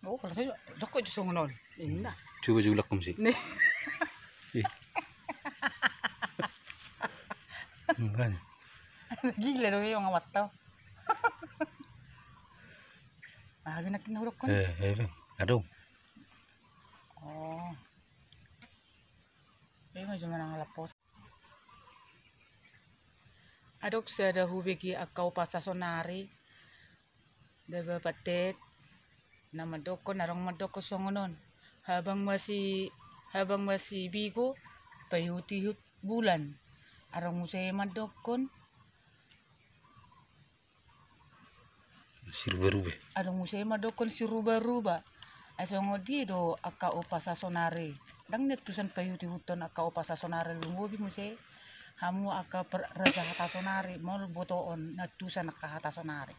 Oh, kalau saya kok justru ngono. Indah. Coba julak sih. Nih. Enggak. Gila dong yung awat tau. Ah, ginakin hulog ko. Aduh. Oh. Medyo manang lapos. Adok sa dahubigi akaw pa sa sonari. Diba patit? Na madoko, narong madoko sa ngonon. Habang masi bigo, payuti bulan. Arang mo siya madokon. Si rube-rube. Arang mo siya madokon si ruba-ruba. Ay so ngodi do akao pa sa sonari. Dang netusan payuti huton akao pa sa sonari. Lungobi mo siya. Hamu aka raja hata sonari. Mol botoon natusan nakahata sonari.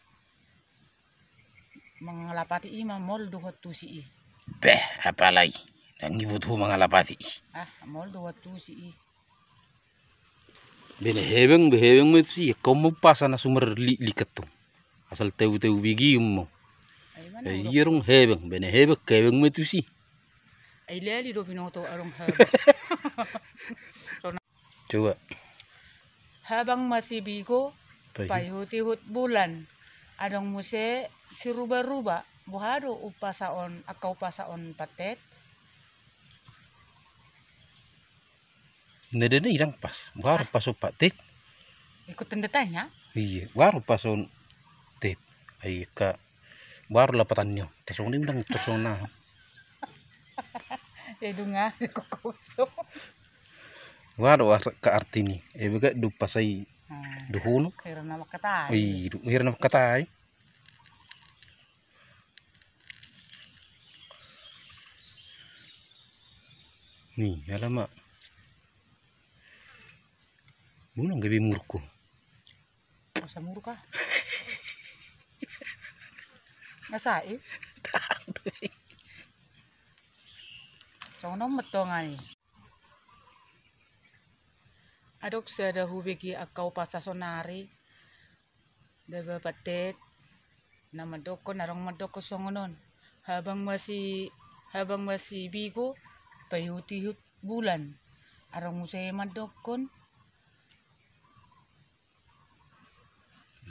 Mga lapati ima mol duhot tusi i. Beh, apalagi. Nang ibutuh mga lapati. Ah, mol duhot tusi i. Behebeng mo itu sih. Kau mau pasan na sumber likat tuh. Asal tew bigi mo. Ay man. Iyerong hebeng. Behebeng kebeng mo itu sih. Ay lali do pinoto arong haba. Coba. Habang masibigo, payuti-hut bulan. Adong muse si ruba-ruba. Buhado upasaon, akaw pasaon patet. Nede irang pas. Baru paso patet. Ikutin detanya. Iya, baru paso tet. Ay ka baru lapatannya. Tasong ini udah terusong na. Edunga, kukuso. Baru ka artini. Bega dupasay duhuno. Kira na makatay. Ay, duhir na katay. Nih, alamak. Bulang gabi murko. Masa muru ka? Nasai? So, nung mato nga ni. Adok sa dahubigi akaw pa sa sonari. Diba patit? Na madoko, narong madoko sa ngonon. Habang masi bigo, payuti bulan. Arang mo siya madokon.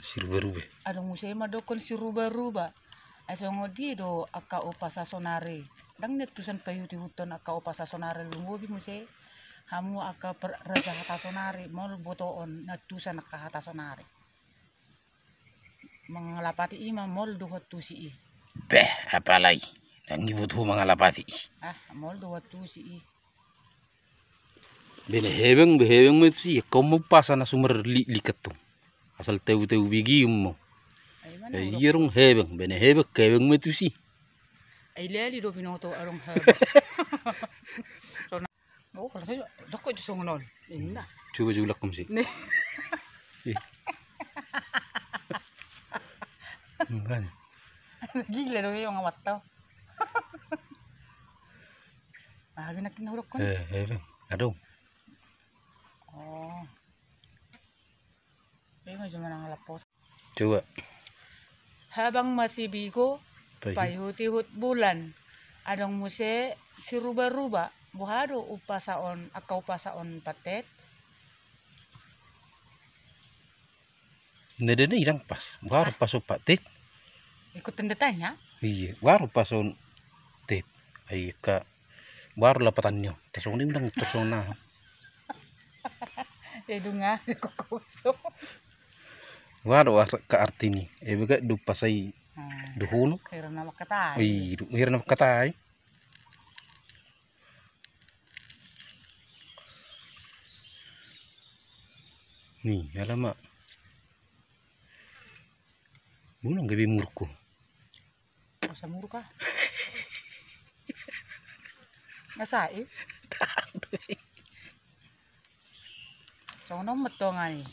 Si rube-rube. Arang mo siya madokon si ruba-ruba. Ay so ngodi do akao pa sa sonari. Dang netusan payuti huton akao pa sa sonari. Lungobi mo siya. Hamu aka raja hata sonari. Mol botoon natusan nakahata sonari. Mga lapati ima mol duhot tusi i. Beh, apalagi. Nang ibutuh mga lapati. Ah, mol duhot tusi i. Behebeng mo itu sih. Kau mau pasan na sumber likat tuh. Asal tew bigi mo. Ay man. Iyerong hebeng. Behebeng kebeng mo itu sih. Ay lali do pinoto arong haba. Oh, kalau saya kok justru ngono. Indah. Coba julak sih. Nih. Enggak. Gila dong yung awat tau. Ah, ginakin hulog ko. Aduh. Oh. Medyo manang lapos. Coba. Habang masibigo, payuti-hut bulan. Adong muse si ruba-ruba. Buhado upasaon, akaw pasaon patet. Nede irang pas. Baru paso patet. Ikutin detanya. Iya, baru paso tet. Ay ka baru lapatannya. Tasong ini udah terusong na. Edunga, kukuso. Baru ka artini. Bega dupasay duhuno. Kira na makatay. Ay, duhir na katay. Nih, alamak. Bulang gabi murko. Masa muru ka? Nasai? So, nung mato nga ni.